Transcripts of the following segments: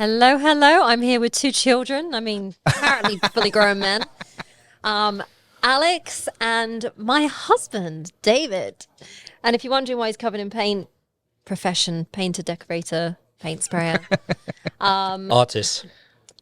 Hello, hello. I'm here with two children. I mean, apparently fully grown men. Alex and my husband, David. And if you're wondering why he's covered in paint, profession, painter, decorator, paint sprayer. Artist.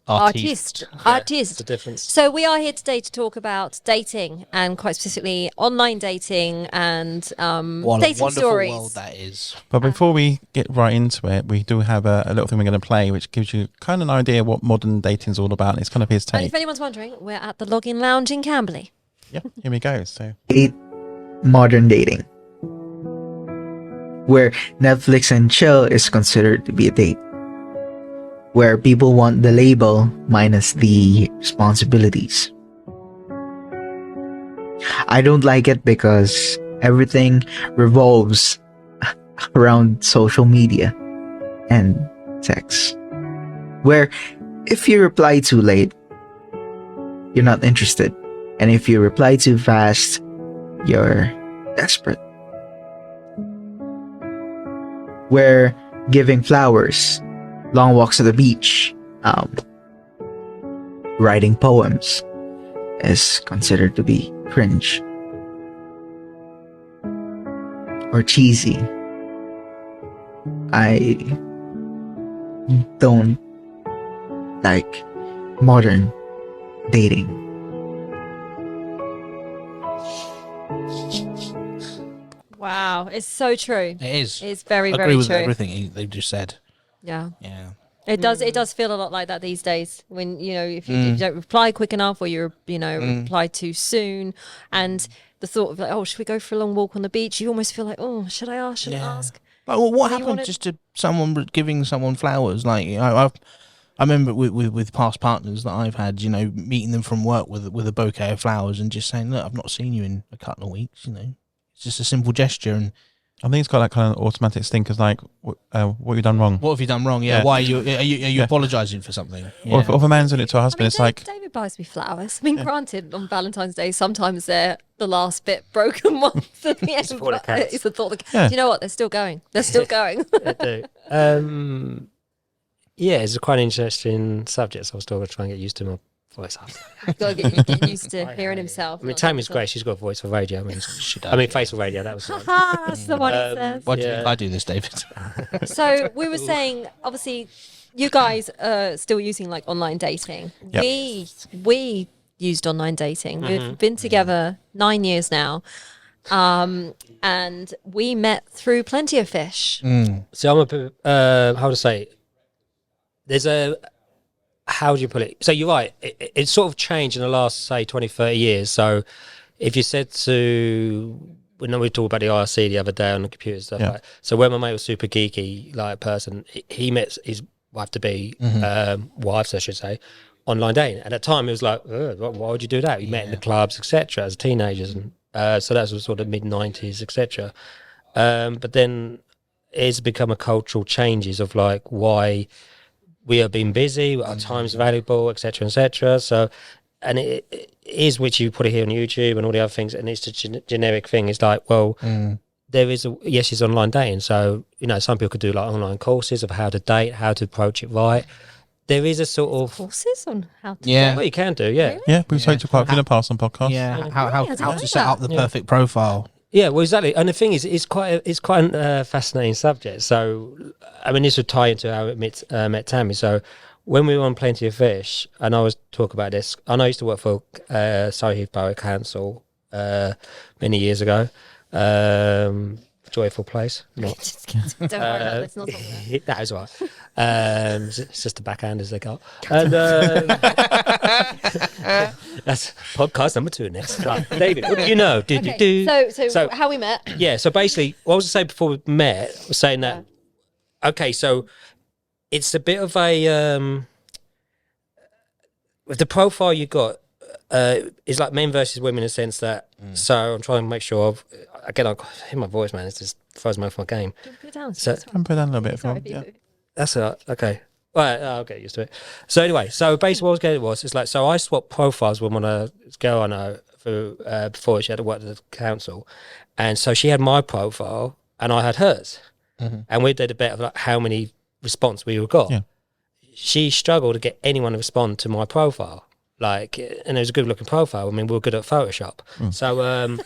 Artist. That's the difference. So we are here today to talk about dating, and quite specifically online dating and What dating a wonderful stories. world that is. But before we get right into it, we do have a little thing we're going to play, which gives you kind of an idea what modern dating is all about. It's kind of his And take. if anyone's wondering, we're at the Login Lounge in Camberley. Yeah, here we go. So Modern dating, where Netflix and chill is considered to be a date, where people want the label minus the responsibilities. I don't like it because everything revolves around social media and sex, where if you reply too late, you're not interested, and if you reply too fast, you're desperate. Where giving flowers, long walks to the beach, writing poems is considered to be cringe or cheesy. I don't like modern dating. Wow, it's so true. It is. It's very, I very agree with true. everything they've just said. Yeah. Yeah. It does feel a lot like that these days when, if you don't reply quick enough or you reply too soon, and the thought of like, oh, should we go for a long walk on the beach? You almost feel like, oh, should I ask? Should I ask? But what you happened wanna- just to someone giving someone flowers? Like I remember with past partners that I've had, meeting them from work with a bouquet of flowers and just saying, look, I've not seen you in a couple of weeks. It's just a simple gesture. And I think it's got that kind of automatic stinkers like, what have you done wrong? what have you done wrong? Yeah. Yeah. Why are you apologising for something? Or if a man's doing it to a husband, it's like, David buys me flowers. I mean, granted, on Valentine's Day, sometimes they're the last bit broken one for the end. thought that but counts. It's the thought that Yeah. Do you know what? They're still going. They're still going. I do. Yeah, it's quite an interesting subject. So I was still going to try and get used to my voice. Got to get used to hearing himself. I mean, Tammy's great. She's got a voice for radio. I mean, face for radio. That was fine. That's the one it says. Why do Yeah. I do this, David? So we were saying, obviously, you guys are still using like online dating. Yep. We used online dating. We've been together 9 years now, and we met through Plenty of Fish. So I'm a bit, how to say, how do you put it? So you're right. It's sort of changed in the last, say, 20, 30 years. So if you said we talked about the IRC the other day on the computer and stuff Yeah. like. So when my mate was super geeky, like person, he met his wife-to-be, wives, I should say, online dating. At that time, it was like, why would you do that? We met in the clubs, etc., as teenagers, and so that was sort of mid-90s, etc. But then it's become a cultural changes of like why we are being busy, our time's valuable, etc., etc. So, and it is, which you put it here on YouTube and all the other things, and it's a generic thing. It's like, well, there is it's online dating. So, some people could do like online courses of how to date, how to approach it right. There is a sort of Courses on how to Yeah. well, you can do, yeah. yeah, we've spoken to quite a few in the past on podcasts. Yeah. I How didn't to know set up the that. perfect profile. Yeah, well, exactly. And the thing is, it's quite a fascinating subject. So, I mean, this would tie into how I met Tammy. So, when we were on Plenty of Fish, and I was talking about this, and I used to work for Surrey Heath Borough Council many years ago. Joyful place. Not. Just kidding. Don't worry about this. Not talking about That is right. It's just the backhanders they got. And that's podcast number 2 next. Right, David, what do you know? Okay, so how we met? Yeah, so basically, what I was saying before we met, was saying that, okay, so it's a bit of a, with the profile you got, it's like men versus women in the sense that, so I'm trying to make sure again, I hear my voice, man, it's just throws me off my game. Put it down. So- Can put down a little bit if you Sorry, want. Yeah. That's okay. Right, I'll get used to it. So anyway, so basically what I was getting it's like, so I swapped profiles with a girl I know for, before she had to work at the council. And so she had my profile and I had hers. And we did a bit of like how many response we got. Yeah. she struggled to get anyone to respond to my profile. Like, and it was a good looking profile. I mean, we were good at Photoshop. So,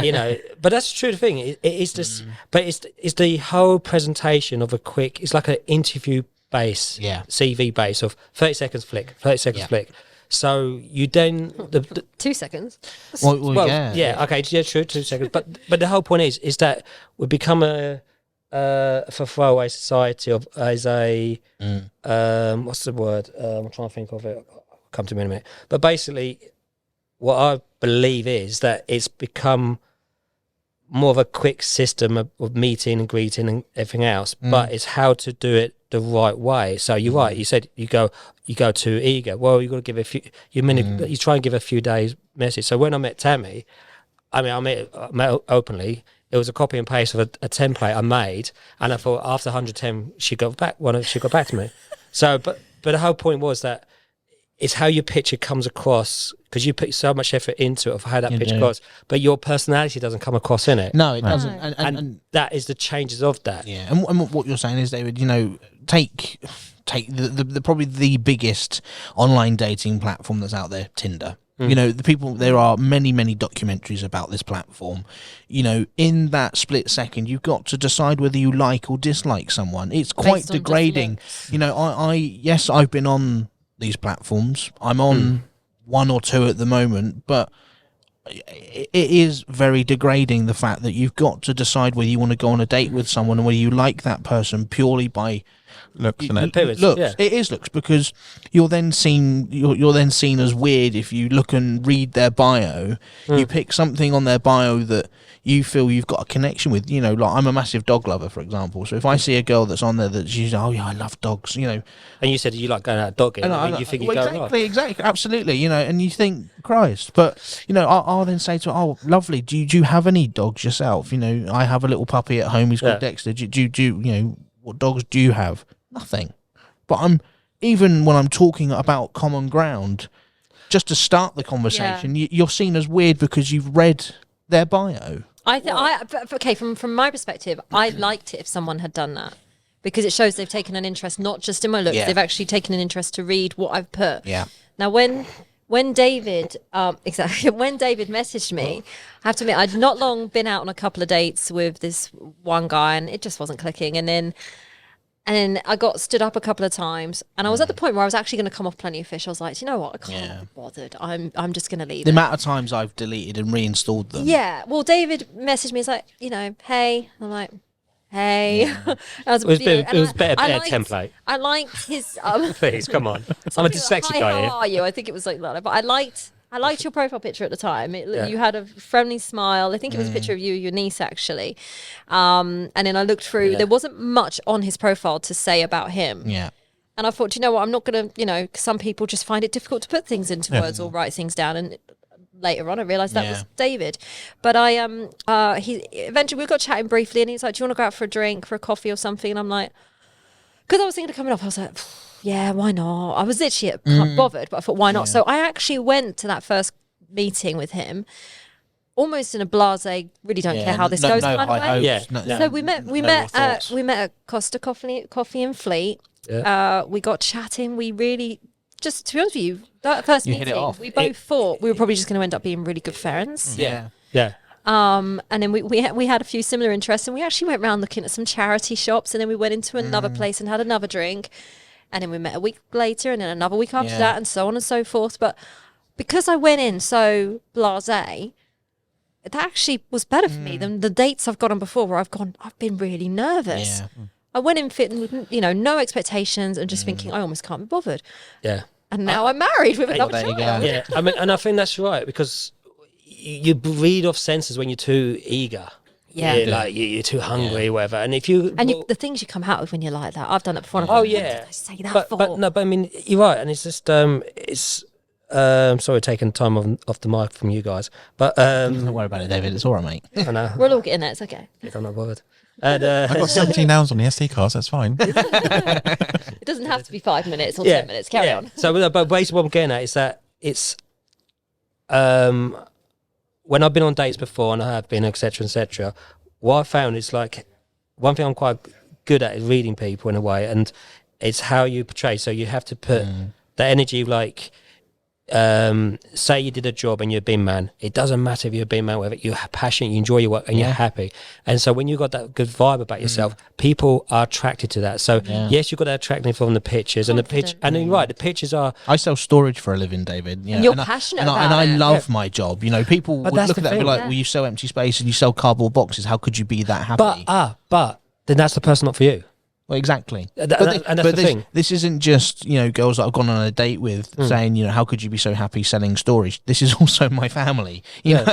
you know, but that's the true thing. It's just, but it's the whole presentation of it's like an interview base, CV base of 30 seconds flick, 30 seconds flick. So you then, 2 seconds. Well, yeah. Okay, yeah, true, 2 seconds. But the whole point is that we become a throwaway society as a, what's the word? I'm trying to think of it. Come to me in a minute. But basically, what I believe is that it's become more of a quick system of meeting and greeting and everything else, but it's how to do it the right way. So you're right. You said you go too eager. Well, you got to give a few. You try and give a few days message. So when I met Tammy, I met openly. It was a copy and paste of a template I made, and I thought after 110 she got back to me. So, but the whole point was that it's how your picture comes across, because you put so much effort into it of how that picture goes, but your personality doesn't come across in it. No, it doesn't. And that is the changes of that. Yeah, and what you're saying is, David, you know, take the probably the biggest online dating platform that's out there, Tinder. You know, there are many documentaries about this platform. You know, in that split second, you've got to decide whether you like or dislike someone. It's quite degrading. You know, I've been on these platforms. I'm on one or two at the moment, but it is very degrading, the fact that you've got to decide whether you want to go on a date with someone and whether you like that person purely by looks. It is looks, because you're then seen as weird if you look and read their bio. You pick something on their bio that you feel you've got a connection with. You know, like I'm a massive dog lover, for example. So if I see a girl that's on there that she's, oh yeah, I love dogs, you know. And you said you like going out dogging. You think you go exactly, absolutely. You know, and you think, Christ. But you know, I'll then say to her, oh, lovely. Do you have any dogs yourself? You know, I have a little puppy at home. He's called Dexter. Do you know, what dogs do you have? Nothing. But even when I'm talking about common ground, just to start the conversation, you're seen as weird because you've read their bio. From my perspective, I liked it if someone had done that, because it shows they've taken an interest not just in my looks, they've actually taken an interest to read what I've put. Yeah. Now, when David messaged me, I have to admit, I'd not long been out on a couple of dates with this one guy, and it just wasn't clicking. And then I got stood up a couple of times, and I was at the point where I was actually going to come off Plenty of Fish. I was like, you know what, I can't be bothered. I'm just going to leave. The amount of times I've deleted and reinstalled them. Yeah. Well, David messaged me. He's like, you know, hey. I'm like, hey. Yeah. It was better template. I liked his. Please, come on. I'm a dyslexic guy here. How are you? I think it was like that. But I liked your profile picture at the time. You had a friendly smile. I think it was a picture of you and your niece, actually. And then I looked through. There wasn't much on his profile to say about him. Yeah. And I thought, you know what, I'm not going to, you know, some people just find it difficult to put things into words or write things down. And later on, I realised that was David. But he eventually, we got chatting briefly, and he's like, do you want to go out for a drink, for a coffee or something? And I'm like, because I was thinking of coming off, I was like, yeah, why not? I was literally can't bothered, but I thought, why not? So I actually went to that first meeting with him almost in a blasé, really don't care how this goes kind of way. Yeah. So we met at Costa Coffee and Fleet. Yeah. We got chatting. We really, just to be honest with you, that first meeting, we both thought we were probably just going to end up being really good friends. Yeah. And then we had a few similar interests, and we actually went around looking at some charity shops, and then we went into another place and had another drink. And then we met a week later, and then another week after that, and so on and so forth. But because I went in so blasé, that actually was better for me than the dates I've gone on before, where I've been really nervous. Yeah. I went in fit with, you know, no expectations, and just thinking I almost can't be bothered. Yeah. And now I'm married with another child. Yeah. I mean, and I think that's right, because you read off senses when you're too eager. Yeah, like you're too hungry, whatever. And if the things you come out with when you're like that, I've done it before. What did I say that for? But I mean, you're right, and it's just sorry, taking time off the mic from you guys, but don't worry about it, David. It's all right, mate. I know we're all getting there. It's okay. I'm not bothered. And I've got 17 nouns on the SD cards. That's fine. It doesn't have to be 5 minutes or 10 minutes. Carry on. So, but basically, what I'm getting at is that it's when I've been on dates before, and I have been, etc., what I found is, like, one thing I'm quite good at is reading people in a way, and it's how you portray. So you have to put the energy, like, say you did a job and you're a bin man. It doesn't matter if you're a bin man, whether you're passionate, you enjoy your work, and you're happy. And so when you've got that good vibe about yourself, people are attracted to that. So yes, you've got that attracting from the pictures, and the pitch, and then, right, the pictures are. I sell storage for a living, David. And you're passionate about it. And I love my job. You know, people would look at that and be like, yeah. well, you sell empty space and you sell cardboard boxes. How could you be that happy? But then that's the person not for you. Well, exactly. And that's the thing. This isn't just, you know, girls that I've gone on a date with saying, you know, how could you be so happy selling storage? This is also my family. You know,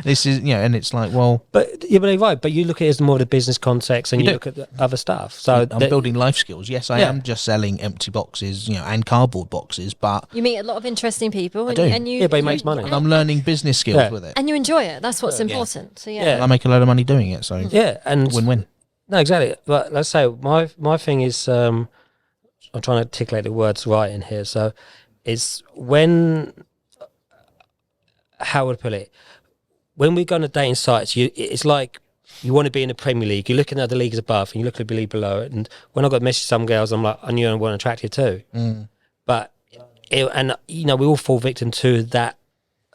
this is, you know, and it's like, well, but you're right. But you look at it as more of the business context, and you look at the other stuff. So I'm building life skills. Yes, I am just selling empty boxes, you know, and cardboard boxes. But you meet a lot of interesting people, do. and you, but he makes money. and I'm learning business skills with it. and you enjoy it. That's what's important. So And I make a load of money doing it. So and win-win. No, exactly. But let's say my thing is, I'm trying to articulate the words right in here. So it's when, how would I put it? When we go on a dating sites, it's like you want to be in the Premier League. You're looking at the leagues above, and you look at the league below. And when I got messaged some girls, I'm like, I knew I wasn't attracted too. But and you know, we all fall victim to that.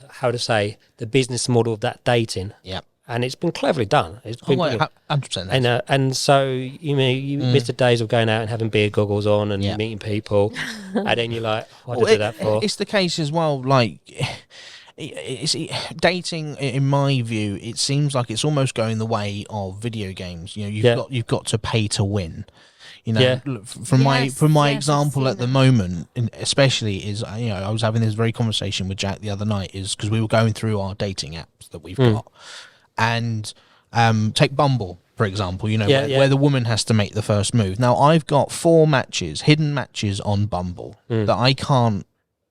How to say, the business model of that dating. Yeah. And it's been cleverly done. It's been 100%. And so you miss the days of going out and having beer goggles on and meeting people, and then you're like, what did I do that for? It's the case as well. Like, dating, in my view, it seems like it's almost going the way of video games. You know, you've got to pay to win. You know, from my example at the moment, especially is, you know, I was having this very conversation with Jack the other night, is because we were going through our dating apps that we've got. And take Bumble, for example, you know, where the woman has to make the first move. Now, I've got 4 hidden matches on Bumble that I can't,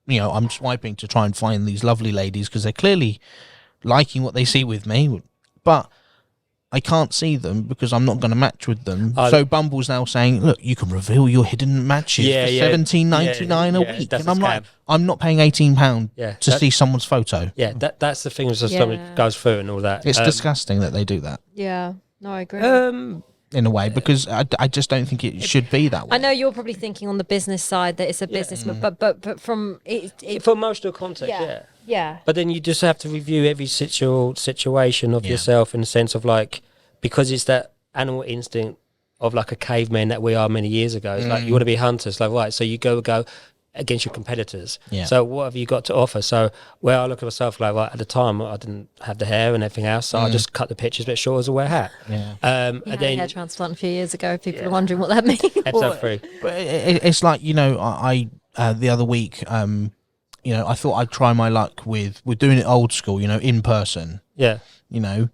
you know, I'm swiping to try and find these lovely ladies because they're clearly liking what they see with me, but I can't see them because I'm not going to match with them. So Bumble's now saying, look, you can reveal your hidden matches for $17.99 a week. And I'm like, I'm not paying £18 to see someone's photo. Yeah, that's the thing that someone goes through and all that. It's disgusting that they do that. Yeah, no, I agree. In a way, because I just don't think it should be that way. I know you're probably thinking on the business side that it's a business, but from for most of the context, yeah. But then you just have to review every situation of yourself in the sense of like, because it's that animal instinct of like a caveman that we are many years ago. It's like you want to be hunters, like right. So you go against your competitors. Yeah. So what have you got to offer? So where I look at myself like, right, at the time I didn't have the hair and everything else, so I just cut the pictures a bit short as I wear a hat. Yeah. And then hair transplant a few years ago. People are wondering what that means. Episode 3. But it's like, you know, I the other week, you know, I thought I'd try my luck with doing it old school, you know, in person. Yeah. You know,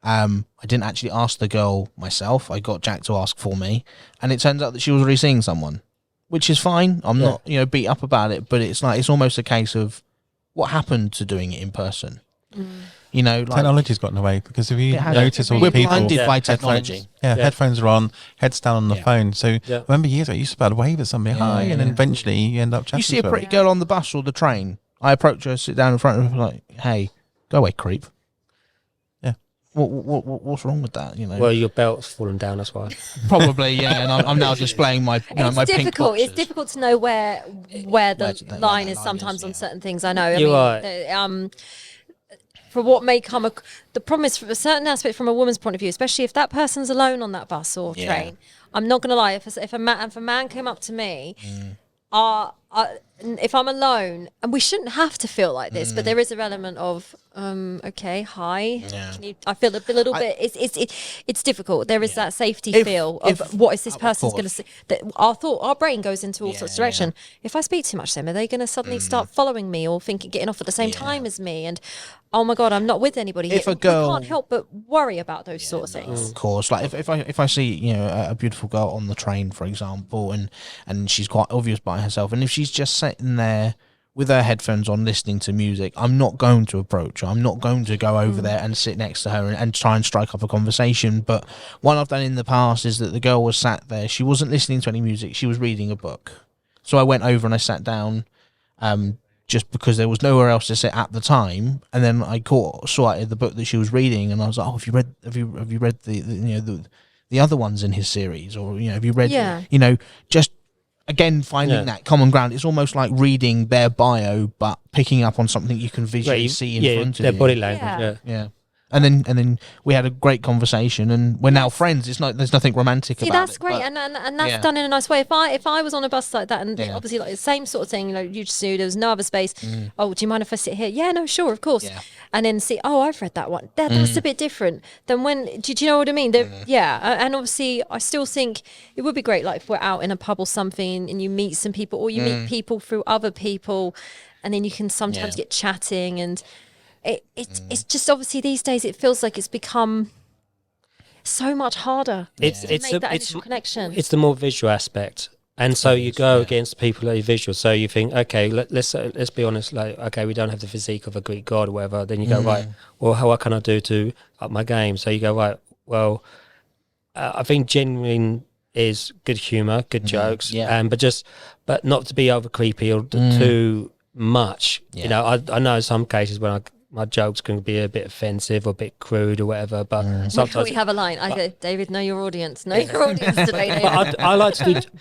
I didn't actually ask the girl myself. I got Jack to ask for me, and it turns out that she was already seeing someone, which is fine. I'm not, you know, beat up about it, but it's like, it's almost a case of what happened to doing it in person. You know, like, technology's gotten away, because if you notice all the people, we're blinded by technology. Headphones are on, heads down on the phone. So I remember years ago, you used to be able to wave at somebody, hi, and then eventually you end up chatting. You see a pretty girl on the bus or the train, I approach her, sit down in front of her, like, hey, go away, creep. Yeah. What's wrong with that? You know. Well, your belt's fallen down. That's why. Probably, yeah. And I'm now displaying my, you know, my pink boxes. It's difficult to know where the line is sometimes on certain things. I know. You're right. For what may come, the problem is, for a certain aspect from a woman's point of view, especially if that person's alone on that bus or train. I'm not going to lie. If a man came up to me, if I'm alone, and we shouldn't have to feel like this, but there is an element of okay, hi. Yeah. I feel a little bit. It's difficult. There is that safety feel of what is this person's going to see. That our brain goes into all sorts of direction. If I speak too much to them, are they going to suddenly start following me or getting off at the same time as me? And oh my God, I'm not with anybody. If a girl, I can't help but worry about those sort of things. Of course, like if I see, you know, a beautiful girl on the train, for example, and she's quite obvious by herself, and if she's just sitting there with her headphones on listening to music, I'm not going to approach her. I'm not going to go over there and sit next to her and try and strike up a conversation. But what I've done in the past is that the girl was sat there, she wasn't listening to any music, she was reading a book. So I went over and I sat down, just because there was nowhere else to sit at the time, and then I saw the book that she was reading, and I was like, "Oh, have you read the you know the other ones in his series, or you know have you read you know, just again, finding that common ground. It's almost like reading their bio, but picking up on something you can visually see in front of their you. body language. Yeah. And then we had a great conversation, and we're now friends. It's not, there's nothing romantic about it. That's great, and that's done in a nice way. If I was on a bus like that, and obviously like the same sort of thing, you know, you just knew there was no other space. Oh, do you mind if I sit here? Yeah, no, sure, of course. Yeah. And then see, oh, I've read that one. That's a bit different than when. Do you know what I mean? And obviously, I still think it would be great, like if we're out in a pub or something, and you meet some people, or you meet people through other people, and then you can sometimes get chatting and. It's just obviously these days it feels like it's become so much harder to make that initial connection. It's the more visual aspect, and so you go against people who are visual. So you think, okay, let's be honest. Like, okay, we don't have the physique of a Greek god or whatever. Then you go, right. Well, what can I do to up my game? So you go, right. Well, I think genuine is good humor, good jokes, but not to be over creepy or too much. You know, I know in some cases when my jokes can be a bit offensive or a bit crude or whatever, but sometimes we have a line. I go, David, know your audience. Know your audience today, David. But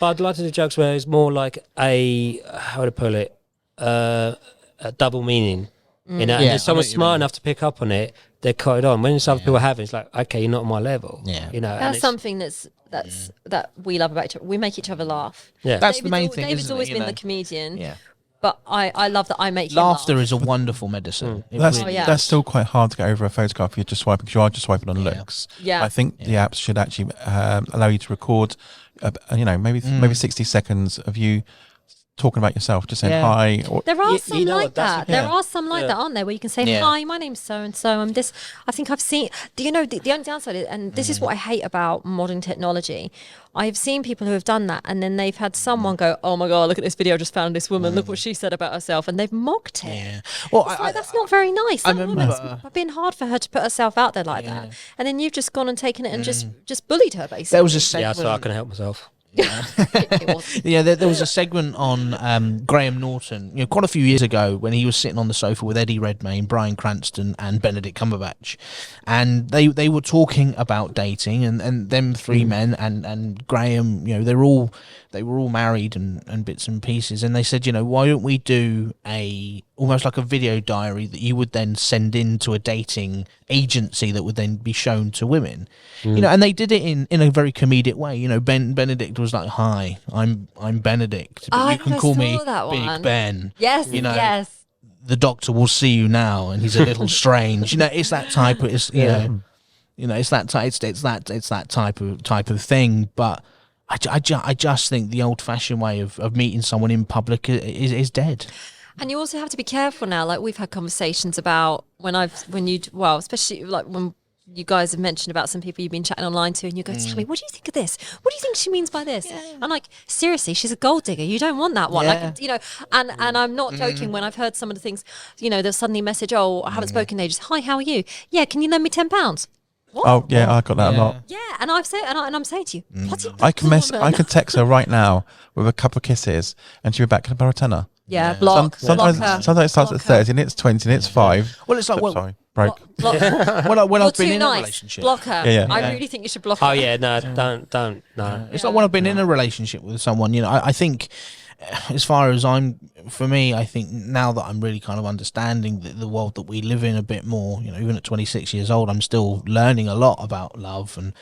I'd like to do jokes where it's more like how would I put it, a double meaning. You know, and if someone's smart enough to pick up on it, they're caught on. When some people have it, it's like, okay, you're not on my level. Yeah, you know, that's something that we love about each other. We make each other laugh. Yeah, that's the main thing. David's always been the comedian. Yeah. But I love that I make him laughter laugh. is a wonderful medicine. That's still quite hard to get over a photograph if you're just swiping, because you are just swiping on looks. Yeah. I think the apps should actually allow you to record, maybe 60 seconds of you talking about yourself, just saying hi. There are some like that. There are some like that, aren't there? Where you can say, hi, my name's so and so. I'm this. I think I've seen. Do you know the only downside is, and this is what I hate about modern technology. I've seen people who have done that, and then they've had someone go, "Oh my god, look at this video! I just found this woman. Look what she said about herself," and they've mocked it. Yeah. Well, that's not very nice. I remember it's been hard for her to put herself out there like that, and then you've just gone and taken it and just bullied her basically. There was a segment. So I can help myself. There was a segment on Graham Norton, quite a few years ago, when he was sitting on the sofa with Eddie Redmayne, Bryan Cranston, and Benedict Cumberbatch, and they were talking about dating, and them three men and Graham, they were all married and bits and pieces, and they said, why don't we do almost like a video diary that you would then send in to a dating agency that would then be shown to women, and they did it in a very comedic way. Benedict was like, "Hi, I'm Benedict, but you can call me Big Ben." Yes, yes. The doctor will see you now, and he's a little strange. It's that type of it's that type of thing. But I just think the old fashioned way of meeting someone in public is dead. And you also have to be careful now. Like we've had conversations about especially like when you guys have mentioned about some people you've been chatting online to, and you go, "Tell me, what do you think of this? What do you think she means by this?" Yeah. I'm like, seriously, she's a gold digger. You don't want that one. Yeah. Like, and I'm not joking when I've heard some of the things, they'll suddenly message, "Oh, I haven't spoken in ages. Hi, how are you? Yeah, can you lend me £10? What? Oh yeah, I got that a lot. Yeah, and I'm saying to you, I can text her right now with a couple of kisses, and she'll be back. Can I borrow a tenner? Yeah, block. Sometimes it starts at 30, and it's 20, and it's 5. Well, it's like broke. When I've been in a relationship, block her. Yeah. I really think you should block her. Oh yeah, no, don't. No. It's like when I've been in a relationship with someone. I think, as far as I think now that I'm really kind of understanding the world that we live in a bit more, even at 26 years old, I'm still learning a lot about love and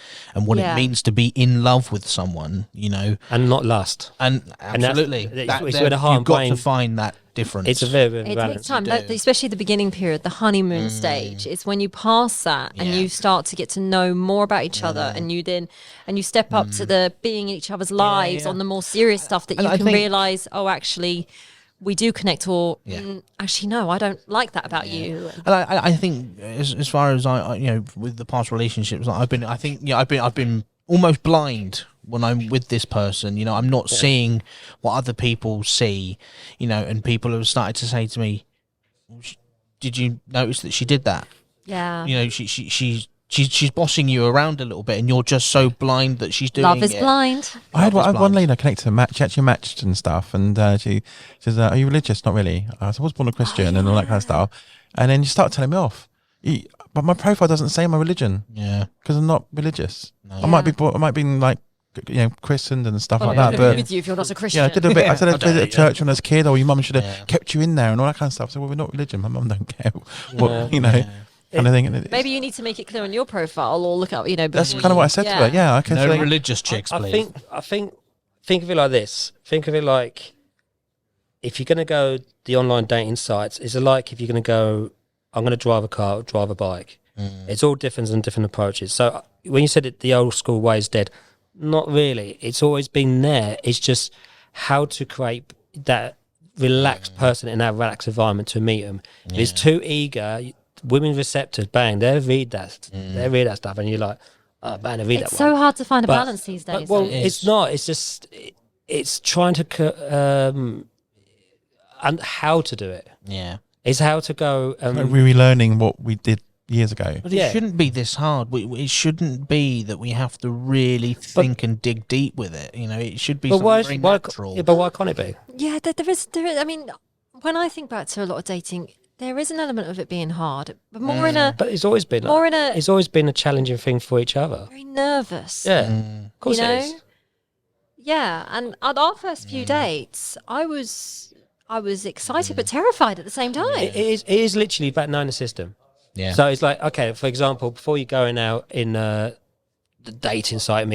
what it means to be in love with someone, and not lust. And absolutely, you've got to find that difference. It's a very it takes time, especially the beginning period, the honeymoon stage. It's when you pass that and you start to get to know more about each other, and you step up to the being in each other's lives on the more serious stuff that you can realize, oh, actually we do connect, or actually no, I don't like that about you. And I think as far as I with the past relationships I've been almost blind when I'm with this person. I'm not seeing what other people see, and people have started to say to me, "Did you notice that she did that?" Yeah. She's bossing you around a little bit, and you're just so blind that she's doing it. Love is blind. I had one lady I connected to match. She actually matched and stuff, and she says, "Are you religious?" Not really. I was born a Christian and all that kind of stuff. And then you start telling me off. But my profile doesn't say my religion. Yeah, because I'm not religious. No. I might be like christened and stuff Well, like I'm that. gonna be But with you if you're not a Christian. yeah, I did a bit. I did a bit know, at church when I was a kid, or your mum should have kept you in there and all that kind of stuff. So we're not religion. My mum don't care what kind of thing. And Maybe you need to make it clear on your profile or look up. that's kind of what I said to her. Yeah, okay. No so religious chicks, please. I think of it like this. Think of it like if you're going to go the online dating sites, it's like if you're going to go, I'm going to drive a car, or drive a bike. It's all different and different approaches. So when you said it, the old school way is dead, not really. It's always been there. It's just how to create that relaxed person in that relaxed environment to meet them. If it's too eager, women receptors, bang, they read that stuff, and you're like, oh, man, I read It's that so one. hard to find a balance these days. Well, though. it's not. It's just it's trying to and how to do it. Yeah. It's how to go. we're relearning what we did years ago. But it shouldn't be this hard. It shouldn't be that we have to really think and dig deep with it. You know, it should be very natural. Yeah, but why can't it be? Yeah, there is. I mean, when I think back to a lot of dating, there is an element of it being hard, but more in a. But it's always been it's always been a challenging thing for each other. Very nervous. Yeah, of course you know? it is. Yeah, and at our first few dates, I was excited but terrified at the same time. It is literally about knowing the system. Yeah. So it's like, okay, for example, before you're going out in the dating site,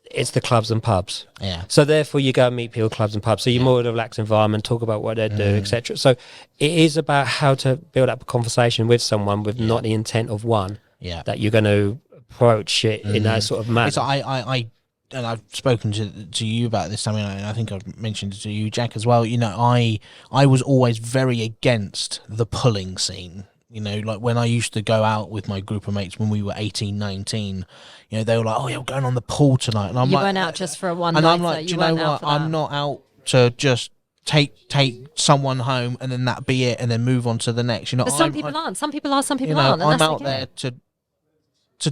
it's the clubs and pubs. Yeah. So therefore, you go and meet people, clubs and pubs. So you're more in a relaxed environment, talk about what they do, etc. So it is about how to build up a conversation with someone with not the intent of that you're going to approach it in that sort of manner. It's, and I've spoken to you about this. I mean, I think I've mentioned it to you, Jack, as well. You know, I was always very against the pulling scene. You know, like when I used to go out with my group of mates when we were 18, 19, you know, they were like, oh, yeah, we're going on the pool tonight. And I'm You like, went out just for a one and night. I'm like, do you know what? I'm not out to just take someone home and then that be it and then move on to the next. You know, But some people aren't. Some people are. Some people you know, aren't. And I'm that's out okay. there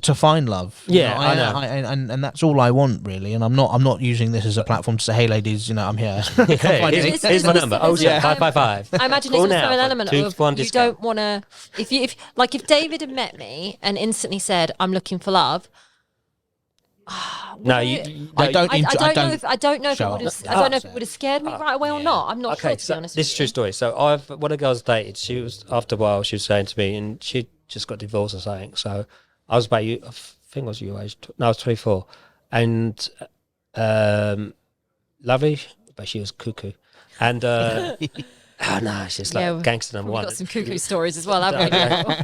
to find love. You Yeah, know, I know. and that's all I want really. And I'm not using this as a platform to say, hey ladies, you know, I'm here. Here's my number. Oh yeah, 555. I imagine Call it's also now an for element 2 of for 1 you discount. don't want to. If David had met me and instantly said, "I'm looking for love," No, I don't I don't know if it show would up. have. I don't know if it would have scared me right away or not. I'm not sure, Okay, to be so honest. this is a true story. So one of the girls I dated, she was after a while, she was saying to me, and she just got divorced or something. So I was about you. I think I was your age. No, I was 24, and lovely, but she was cuckoo, and oh no, it's just like gangster number We've one. got some cuckoo stories as well, haven't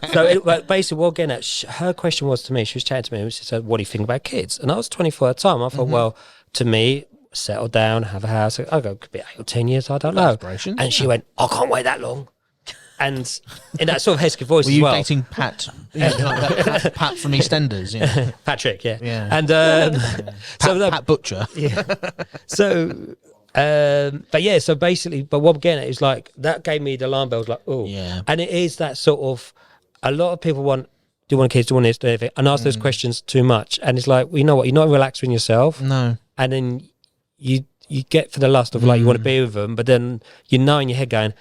we? So basically, what again? Her question was to me. She was chatting to me, and she said, "What do you think about kids?" And I was 24 at the time. I thought, well, to me, settle down, have a house. I go, could be 8 or 10 years. I don't know. Aspirations, And she went, "I can't wait that long." And in that sort of husky voice Were as you well. dating Pat? Pat from EastEnders, yeah. Patrick, yeah. Yeah. And Pat Butcher. so, but yeah, so basically, but what I'm getting at is like that gave me the alarm bells, like, oh, Yeah. and it is that sort of. A lot of people want, do you want kids, do you want this, do anything, and ask those questions too much, and it's like, well, you know what, you're not relaxing yourself, No. and then you get for the lust of like you want to be with them, but then you know in your head going,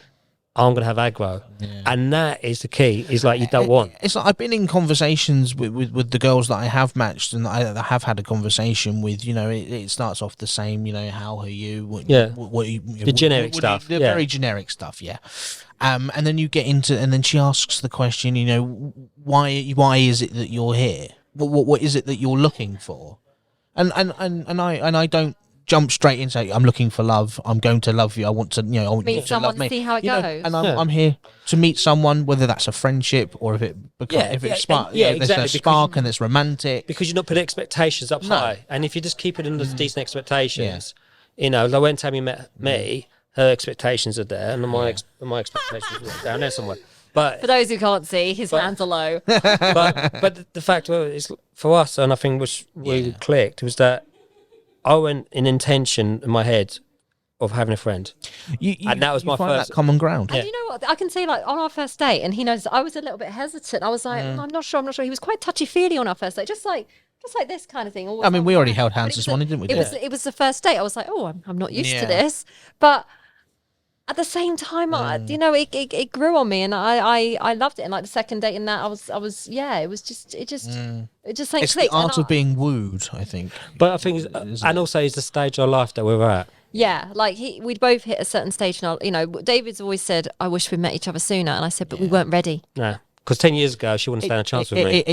I'm going to have aggro. Yeah. And that is the key. It's like you don't want. It's like I've been in conversations with the girls that I have matched and I have had a conversation with. You know, it starts off the same. You know, how are you? What The generic stuff. The very generic stuff. Yeah. And then you get into, and then she asks the question. You know, why is it that you're here? What is it that you're looking for? And I don't jump straight in and say, I'm looking for love, I'm going to love you, I want to, you know, I want you Meet to someone, love me. see how it You know, goes. and I'm here to meet someone, whether that's a friendship or if it spark, there's exactly, a spark and it's romantic. Because you're not putting expectations up high. And if you just keep it in the decent expectations, you know, like when Tammy met me, her expectations are there, and my expectations are down there somewhere. But For those who can't see, his hands are low. but the fact is, for us, and I think which we clicked, was that I went in intention in my head of having a friend. And that was my find first that common ground. And you know what? I can say, like, on our first date, and he knows I was a little bit hesitant. I was like, I'm not sure. He was quite touchy-feely on our first date, just like this kind of thing. I mean, we already held hands this morning, didn't we? It was the first date. I was like, oh, I'm not used to Yeah. this. But at the same time, it grew on me, and I loved it. And like the second date in that, I was it was just it just like It's clicked. the art of being wooed, I think. But I think, and also it's the stage of life that we're at. Yeah, like we'd both hit a certain stage, and David's always said, "I wish we'd met each other sooner," and I said, "But we weren't ready." No, because 10 years ago she wouldn't stand a chance with me.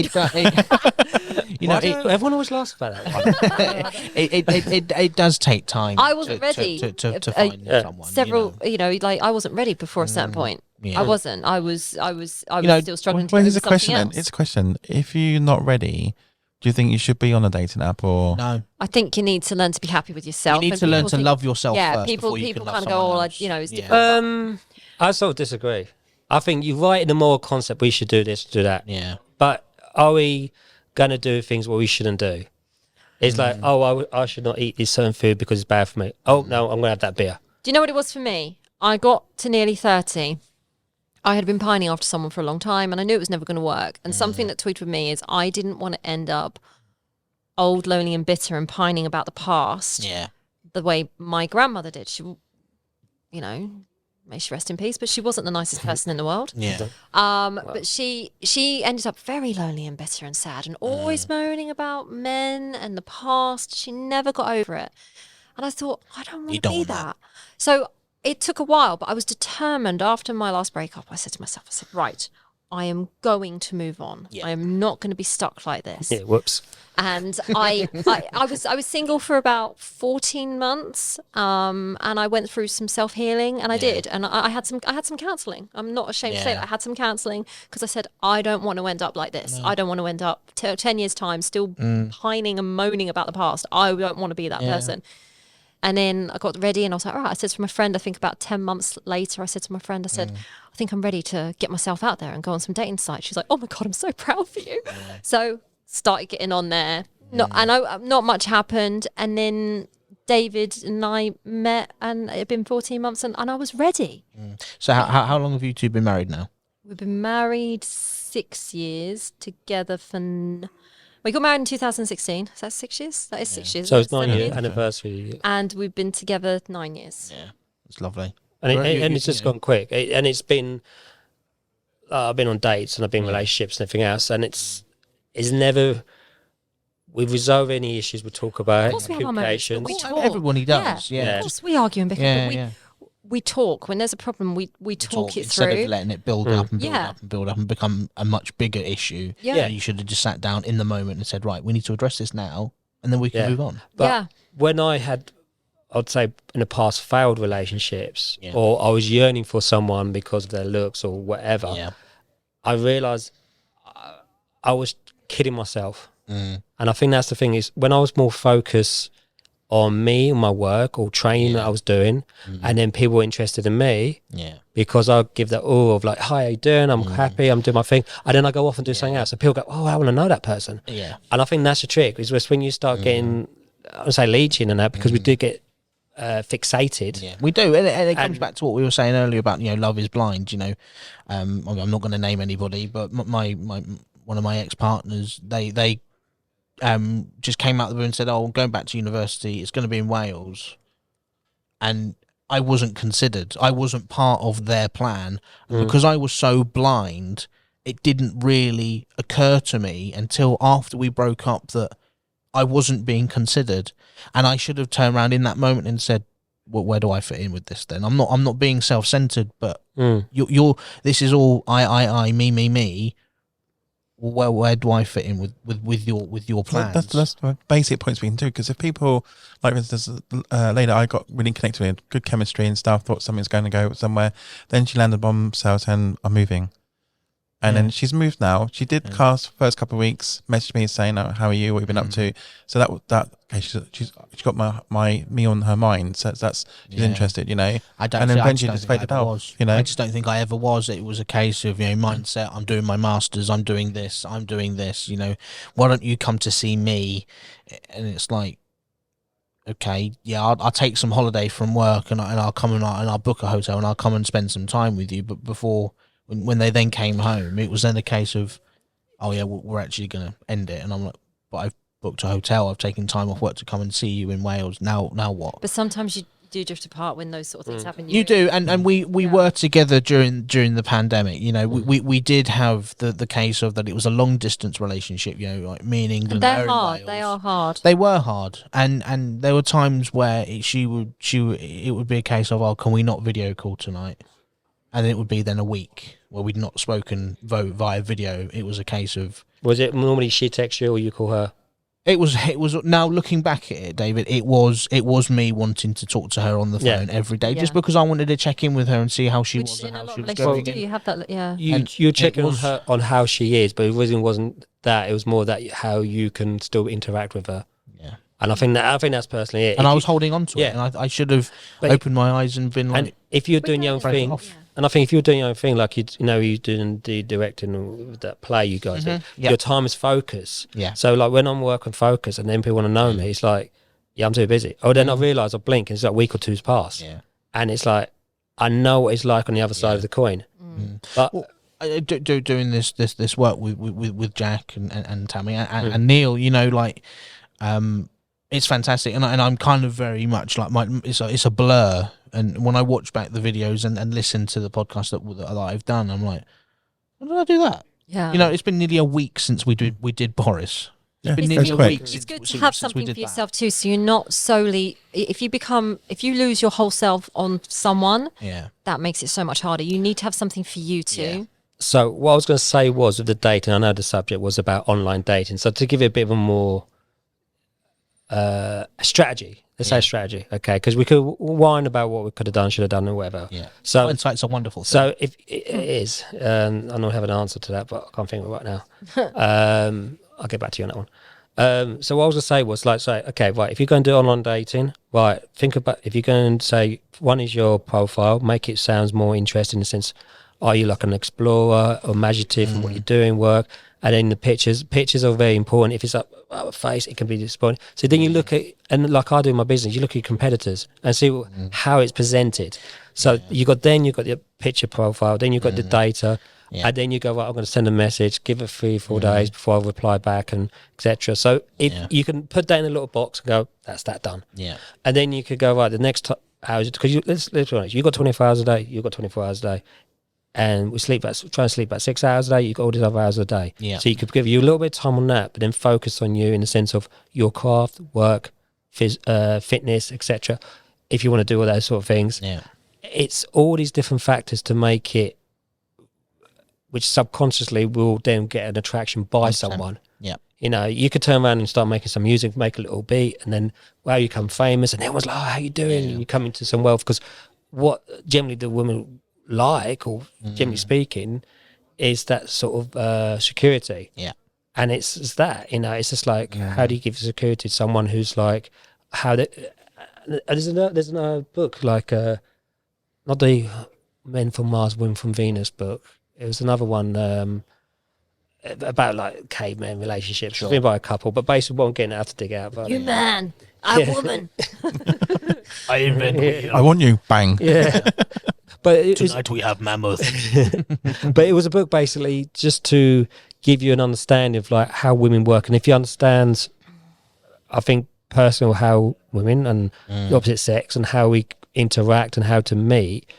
Everyone always laughs about that one. It does take time. I wasn't ready to find someone. Several, like I wasn't ready before a certain point. Yeah. I wasn't. I was still struggling to Well, get here's over a question. something Then. else. It's a question. If you're not ready, do you think you should be on a dating app or? No. I think you need to learn to be happy with yourself. You need and to learn people to think- love yourself Yeah, first people before you can love kind of go, someone "Oh, else." it's Yeah. different." I sort of disagree. I think you're right in the moral concept. We should do this, do that. Yeah. But are we going to do things what we shouldn't do? It's like, I should not eat this certain food because it's bad for me. Oh, no, I'm going to have that beer. Do you know what it was for me? I got to nearly 30. I had been pining after someone for a long time, and I knew it was never going to work. And something that tweaked with me is I didn't want to end up old, lonely, and bitter and pining about the past Yeah. the way my grandmother did. She, may she rest in peace, but she wasn't the nicest person in the world. Yeah. But she ended up very lonely and bitter and sad and always moaning about men and the past. She never got over it. And I thought, I don't want to don't be want that. So it took a while, but I was determined after my last breakup. I said to myself, right, I am going to move on. Yeah. I am not going to be stuck like this. Yeah, whoops. And I was single for about 14 months, and I went through some self healing, and I did, and I had some counselling. I'm not ashamed to say that I had some counselling because I said I don't want to end up like this. I don't want to end up 10 years time still pining and moaning about the past. I don't want to be that person. And then I got ready and I was like, all right, I said to my friend, I think about 10 months later, I said to my friend, I said, I think I'm ready to get myself out there and go on some dating sites. She's like, oh my God, I'm so proud for you. So started getting on there. Not much happened. And then David and I met and it had been 14 months and I was ready. So how long have you two been married now? We've been married 6 years together we got married in 2016. Is that 6 years? That is 6 years. So it's 7 9-year years. anniversary. And we've been together 9 years. Yeah. It's lovely. And, Right, and it's just gone quick. And it's been, I've been on dates and I've been in relationships and everything else. And it's never, we resolve any issues, we talk about Of course we have our moments, but communications. we talk. Everybody does. Yeah. Of course we argue and bicker, but Yeah. we talk. When there's a problem, we talk it instead through. of letting it build up and build Yeah. up and build up and become a much bigger issue. Yeah. You should have just sat down in the moment and said, right, we need to address this now, and then we can move on. But Yeah. when I had, I'd say in the past, failed relationships, Yeah. or I was yearning for someone because of their looks or whatever, Yeah. I realised I was kidding myself. Mm. And I think that's the thing is when I was more focused on me and my work or training that I was doing, and then people were interested in me Yeah. because I give that all of like, hi, how you doing? I'm happy, I'm doing my thing. And then I go off and do something else. And people go, oh, I want to know that person. Yeah. And I think that's the trick is just when you start getting, I would say leeching and that, because we do get fixated. Yeah, we do, and it comes back to what we were saying earlier about love is blind. I'm not going to name anybody, but my one of my ex partners, they just came out of the blue and said, "Oh, I'm going back to university. It's going to be in Wales," and I wasn't considered. I wasn't part of their plan, and because I was so blind, it didn't really occur to me until after we broke up that I wasn't being considered, and I should have turned around in that moment and said, "Well, where do I fit in with this? Then I'm not being self-centered, but you're. This is all I, me. Well, where do I fit in with your plans?" That's the basic points we can do, because if people, like for instance, later I got really connected with good chemistry and stuff, thought something's going to go somewhere, then she landed on sales and I'm moving. And then she's moved now. She did cast first couple of weeks, messaged me saying, oh, how are you? What have you been up to? So that okay, she's got me on her mind. So she's interested, I don't. And then I eventually just just don't think faded I ever out. was. I just don't think I ever was. It was a case of mindset. I'm doing my masters. I'm doing this. Why don't you come to see me? And it's like, okay, yeah, I'll take some holiday from work and I'll come and I'll book a hotel and I'll come and spend some time with you. But before. When they then came home, it was then a case of, oh yeah, we're actually going to end it. And I'm like, but I've booked a hotel. I've taken time off work to come and see you in Wales. Now what? But sometimes do drift apart when those sort of things happen. You do, and we were together during the pandemic. You know, we did have the case of that it was a long distance relationship. You know, like me in England. They're her in hard. Wales. They are hard. They were hard, and there were times where it would be a case of, oh, can we not video call tonight? And it would be then a week where we'd not spoken via video. It was a case of, Was it normally she texts you or you call her? It was now looking back at it, David. It was me wanting to talk to her on the phone every day, just because I wanted to check in with her and see how she was and how she was going. You have that, yeah. You checking on her on how she is, but it wasn't that. It was more that how you can still interact with her. Yeah, and I think that's personally it. And I was holding on to it, and I should have opened my eyes and been like. And if you're doing your own thing. And I think if you're doing your own thing, like you're doing the directing with that play you guys did, your time is focus. Yeah. So like when I'm working focus and then people want to know me, it's like, I'm too busy. Oh, then I realise I blink and it's like a week or two's passed. Yeah. And it's like, I know what it's like on the other side of the coin. But doing this work with Jack and Tammy and Neil, you know, like, it's fantastic. And I'm kind of very much like it's a blur. And when I watch back the videos and listen to the podcast that I've done, I'm like, when did I do that? Yeah. You know, it's been nearly a week since we did Boris. It's been nearly a week. It's good to have something for yourself too, so you're not solely. If you lose your whole self on someone, that makes it so much harder. You need to have something for you too. Yeah. So what I was going to say was with the dating, I know the subject was about online dating. So to give it a bit of a more strategy. Let's say strategy, okay? Because we could whine about what we could have done, should have done, or whatever. Yeah. So hindsight's a wonderful thing. So if it is, I don't have an answer to that, but I can't think of it right now. I'll get back to you on that one. So what I was going to say was like, say, okay, right, if you're going to do online dating, right, think about if you're going to say one is your profile, make it sounds more interesting in the sense, are you like an explorer or imaginative in what you're doing, work? And then the pictures are very important. If it's up a face, it can be disappointing. So then you look at, and like I do in my business, you look at your competitors and see how it's presented. So you've got your picture profile, then you've got the data, and then you go, right, I'm going to send a message, give it 3-4 days before I reply back, and etc. So if you can put that in a little box and go, that's that done. Yeah. And then you could go, right, the next hours, because let's be honest, you've got 24 hours a day, you've got 24 hours a day. And we try and sleep about 6 hours a day. You've got all these other hours a day. Yeah. So you could give you a little bit of time on that, but then focus on you in the sense of your craft, work, fitness, etc. If you want to do all those sort of things. Yeah. It's all these different factors to make it, which subconsciously will then get an attraction by someone. Yeah. You know, you could turn around and start making some music, make a little beat, and then, wow, you become famous, and everyone's like, oh, how you doing? And you come into some wealth, because what generally the women like, or generally speaking, is that sort of security. Yeah. And it's that, you know, it's just like, how do you give security to someone who's like, how they, there's another book, like, not the Men from Mars, Women from Venus book. It was another one about like caveman relationships, written by a couple, but basically what I'm getting out to dig out. But, you man, I'm woman. I invent I want you, bang. Yeah. But tonight we have mammoth. But it was a book basically just to give you an understanding of like how women work, and if you understand, I think personally, how women and the opposite sex and how we interact and how to meet,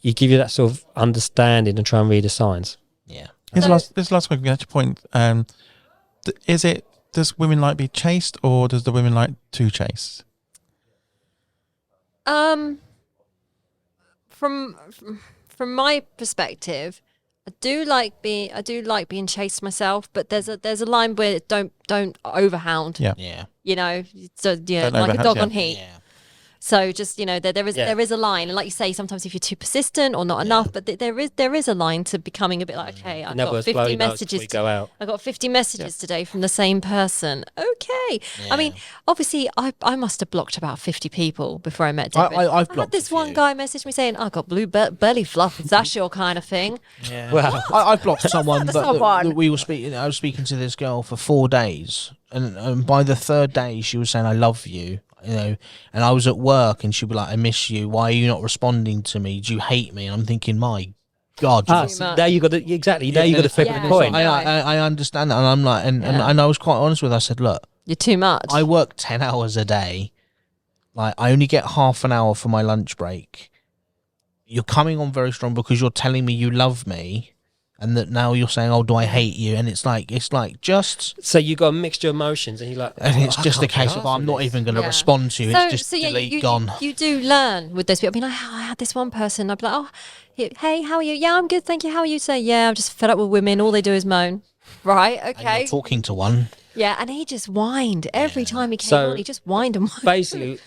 you give you that sort of understanding and try and read the signs. Yeah. This last one, at your point, does women like be chased, or does the women like to chase? From my perspective, I do like being chased myself, but there's a line where don't overhound. Yeah. You know, so like a dog on heat. Yeah. So just, you know, there is a line, and like you say, sometimes if you're too persistent or not enough, but there is a line to becoming a bit like, okay, I got 50 messages. I got 50 messages today from the same person. Okay, I mean, obviously, I must have blocked about 50 people before I met David. I've blocked. I had this one guy message me saying, "I got blue belly fluff. Is that your kind of thing?" Yeah. Well, I've blocked someone that we were speaking. I was speaking to this girl for 4 days, and by the third day, she was saying, "I love you." You know, and I was at work, and she'd be like, "I miss you. Why are you not responding to me? Do you hate me?" And I'm thinking, my God, there you got to exactly. There you got to flip the coin. I understand that, and I'm like, and I was quite honest with her. I said, "Look, you're too much. I work 10 hours a day. Like, I only get half an hour for my lunch break. You're coming on very strong because you're telling me you love me, and that now you're saying, "Oh, do I hate you?" And it's like just, So you got a mixture of emotions, and you're like, and it's I just a can't be case of arsed I'm with not this. even going to Yeah. respond to you. It's just delete, gone. You do learn with those people. I mean, I had this one person. I'd be like, "Oh, hey, how are you? Yeah, I'm good, thank you. How are you?" Say, "Yeah, I'm just fed up with women. All they do is moan." Right? And Okay. you're talking to one. Yeah, and he just whined every time he came So, on. He just whined and whined. Basically,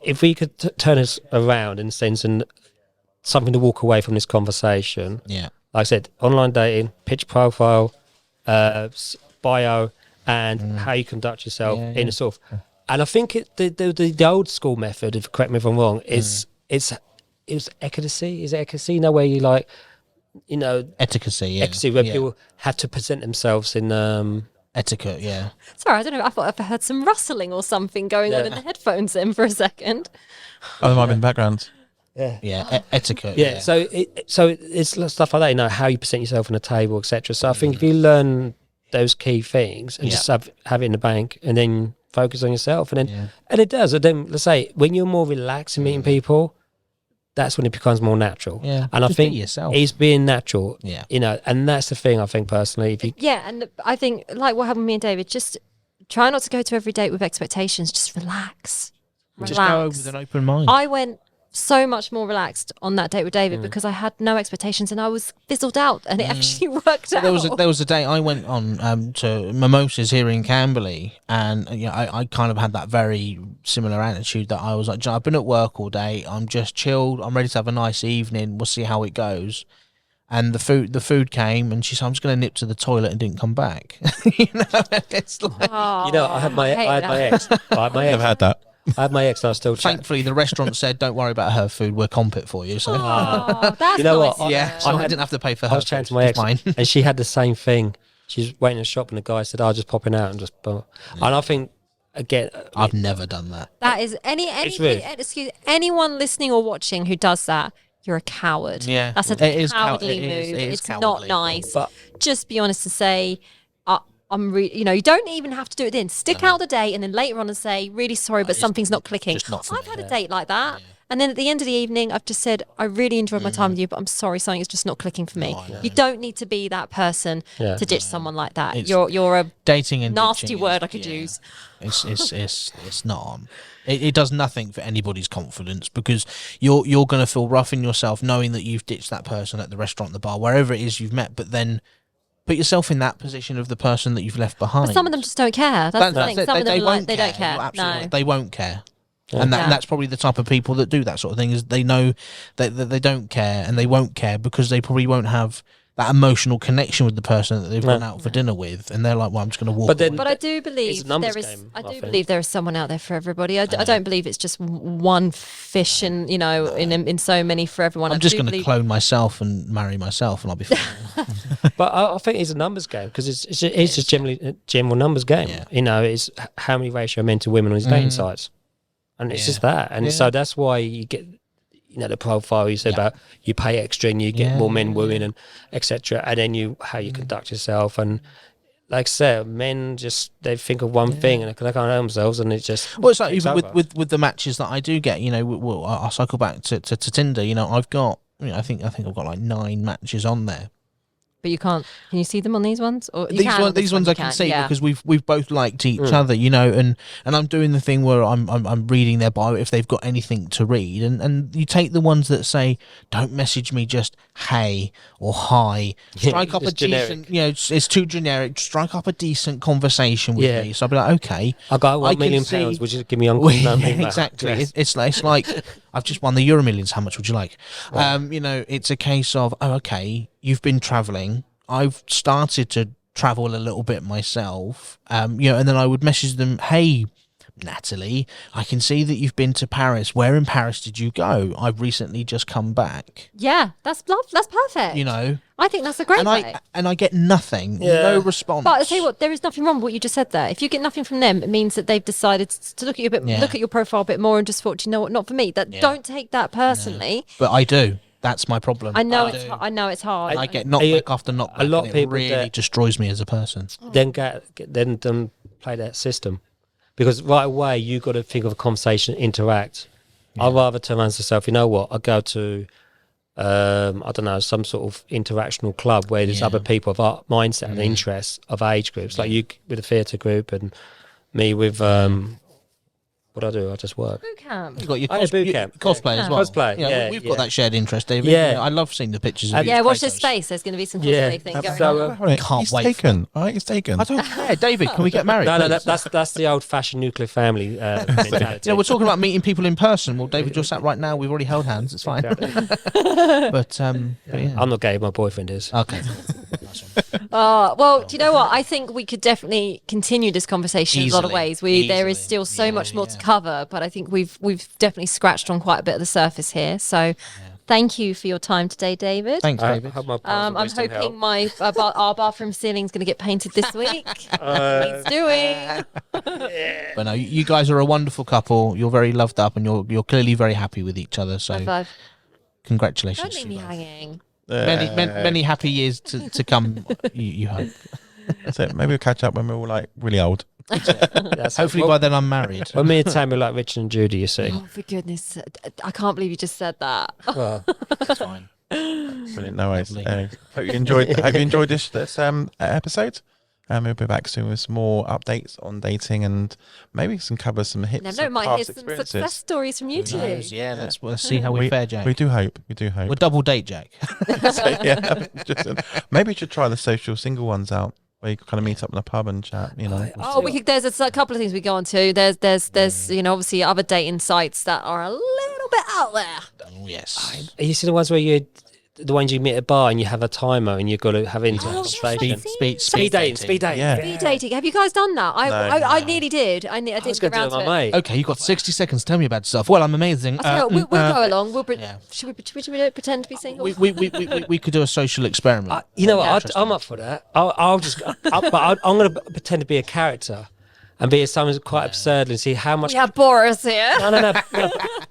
if we could turn us around and send something to walk away from this conversation, Yeah. like I said, online dating, pitch profile, bio, and how you conduct yourself in a sort of. And I think the old school method, if correct me if I'm wrong, is it's etiquette. Is it etiquette? You know, where you like, Etiquette, yeah. etiquette, where Yeah. people have to present themselves in Etiquette, yeah. Sorry, I don't know. I thought I heard some rustling or something going on in the headphones then for a second. Oh, there might be in the background. Yeah, etiquette. Yeah, so it's stuff like that, how you present yourself on a table, etc. So I think if you learn those key things and just have it in the bank, and then focus on yourself, and then and it does. And then let's say when you're more relaxed in meeting people, that's when it becomes more natural. Yeah, and I just be think yourself. it's being natural. Yeah. And that's the thing. I think personally, if you Yeah, and I think like what happened with me and David, just try not to go to every date with expectations. Just relax. Just go over with an open mind. I went so much more relaxed on that date with David because I had no expectations and I was fizzled out, and it actually worked out. There was a day I went on to Mimosas here in Camberley, and I kind of had that very similar attitude that I was like, I've been at work all day, I'm just chilled, I'm ready to have a nice evening, we'll see how it goes. And the food came, and she said, "I'm just going to nip to the toilet," and didn't come back. It's like, I had my ex. I've had that. I had my ex, and I was still chatting. thankfully, the restaurant said, "Don't worry about her food. We'll comp it for you." So, That's You know nice. what? yeah, so I didn't have to pay for her. I was chatting food. to my It's ex, mine. and she had the same thing. She's waiting in the shop, and the guy said, "I'll just popping out and just." And I think again, I've never done that. That is rude. excuse anyone listening or watching who does that. You're a coward. Yeah. That's a It is cowardly it is- move. it is It's not cowardly. nice. But- Just be honest and say, you don't even have to do it then. Stick out the date and then later on and say, really sorry, but something's not clicking. just not for I've me. had a date like that. And then at the end of the evening, I've just said, I really enjoyed my time with you, but I'm sorry, something is just not clicking for me. You don't need to be that person to ditch someone like that. It's- You're a Dating and nasty ditching word is- I could yeah. use. It's not on. It does nothing for anybody's confidence, because you're going to feel rough in yourself knowing that you've ditched that person at the restaurant, the bar, wherever it is you've met, but then put yourself in that position of the person that you've left behind. But some of them just don't care. That's the thing. it. Some of them won't they don't care. You're absolutely No. right. They won't care. Yeah. And Yeah. that's probably the type of people that do that sort of thing, is they know that they don't care, and they won't care because they probably won't have that emotional connection with the person that they've gone out for dinner with, and they're like, well, I'm just going to walk But then- away. But I do believe It's a numbers there is. game, I I do think. believe there is someone out there for everybody. I don't believe it's just one fish, and in so many for everyone. I'm I just do going to believe- clone myself and marry myself, and I'll be fine. But I think it's a numbers game, because it's just generally a general numbers game. Yeah. It's how many ratio of men to women on his dating sites, and it's just that. And so that's why you get, the profile you said about you pay extra and you get more men, women, and etc. And then how you conduct yourself, and like I said, men just they think of one thing and they can't help themselves, and it just Well, it's like takes even over. with the matches that I do get, I'll cycle back to Tinder. I've got, I think I've got like 9 matches on there. But you can't. Can you see them on these ones? Or you can on These this ones one, I you can see yeah. because we've both liked each other, and I'm doing the thing where I'm reading their bio if they've got anything to read, and you take the ones that say, don't message me just hey or hi, strike up a just generic. decent, it's too generic, strike up a decent conversation with me. So I'll be like, okay, I got I £1 can million, see- would you give me Uncle yeah, no, exactly. It's like I've just won the Euro Millions. How much would you like? It's a case of, okay, you've been travelling. I've started to travel a little bit myself. And then I would message them, hey, Natalie, I can see that you've been to Paris. Where in Paris did you go? I've recently just come back. Yeah, that's perfect. I think that's a great And way. I get nothing, no response. But I tell you what, there is nothing wrong with what you just said there. If you get nothing from them, it means that they've decided to look at you a bit, look at your profile a bit more, and just thought, "Do you know what, not for me." Don't take that personally. But I do. That's my problem. I know it's hard. I get knockback after knockback. lot of and people it really that- destroys me as a person. then play that system. because right away you got to think of a conversation, interact. I'd rather turn around to myself, you know what, I go to I don't know, some sort of interactional club where there's other people of our mindset and interests of age groups, like you with the theatre group and me with what do I just work. Boot camp. You got your boot camp. cosplay as well. Cosplay, yeah, we've got that shared interest, David. Yeah. You know, I love seeing the pictures. Of Yeah, you watch this photos. space. There's going to be some Yeah. cosplay thing going So, on. Can't he's wait. taken. All right, he's taken. I don't care, David. Can we get married? No, please? that's the old-fashioned nuclear family mentality. We're talking about meeting people in person. Well, David, you're sat right now. We've already held hands. It's fine. but yeah. I'm not gay. My boyfriend is. Okay. Well, do you know what? I think we could definitely continue this conversation in a lot of Easily. ways. There is Easily. still so much more to cover, but I think we've definitely scratched on quite a bit of the surface here. So, thank you for your time today, David. Thanks, I David. hope my I'm wisdom hoping helped. our bathroom ceiling is going to get painted this week. He's doing. But no, you guys are a wonderful couple. You're very loved up, and you're clearly very happy with each other. So, Don't congratulations. leave me hanging. Many happy years to come. You hope. So maybe we'll catch up when we're all like really old. That's Hopefully by then I'm married. When me and Tammy are like Richard and Judy, you see. Oh, for goodness! I can't believe you just said that. Well, It's fine. Brilliant. No worries. Lovely. Hope you enjoyed this episode. We'll be back soon with some more updates on dating and maybe cover some hits. Never of might hear past some experiences. success stories from you Who two. knows? Yeah, let's see how we fare, Jack. We do hope. We do hope. We'll double date, Jack. So, yeah, maybe we should try the social single ones out, where you kind of meet up in a pub and chat. You know. Oh, there's a couple of things we go on to. There's obviously other dating sites that are a little bit out there. Oh, yes. you see the ones where the ones you meet at a bar and you have a timer and you've got to have conversation. Speed dating. Yeah. Speed dating. Have you guys done that? I nearly did. I I didn't was get going to around do it to with it. my mate. Okay, you've got 60 seconds. Tell me about yourself. Well, I'm amazing. We'll go along. yeah. Should we pretend to be single? We could do a social experiment. You know what? Interesting. I'm up for that. I'll just. I'm going to pretend to be a character and be someone quite absurd and see how much. We have Boris here. No.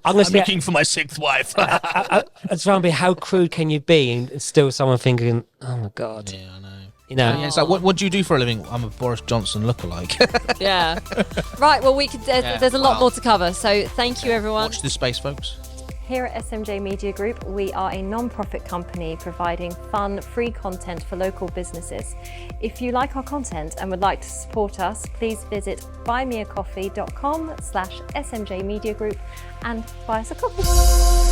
I'm going to see. looking for my sixth wife. I just want to be how crude can you be and still someone thinking, oh my god, Yeah, I know. you know. Yeah, it's like, what do you do for a living? I'm a Boris Johnson lookalike. Yeah. Right. Well, we could. There's a lot more to cover. So thank you, everyone. Watch this space, folks. Here at SMJ Media Group, we are a non-profit company providing fun, free content for local businesses. If you like our content and would like to support us, please visit buymeacoffee.com/SMJ Media Group and buy us a coffee.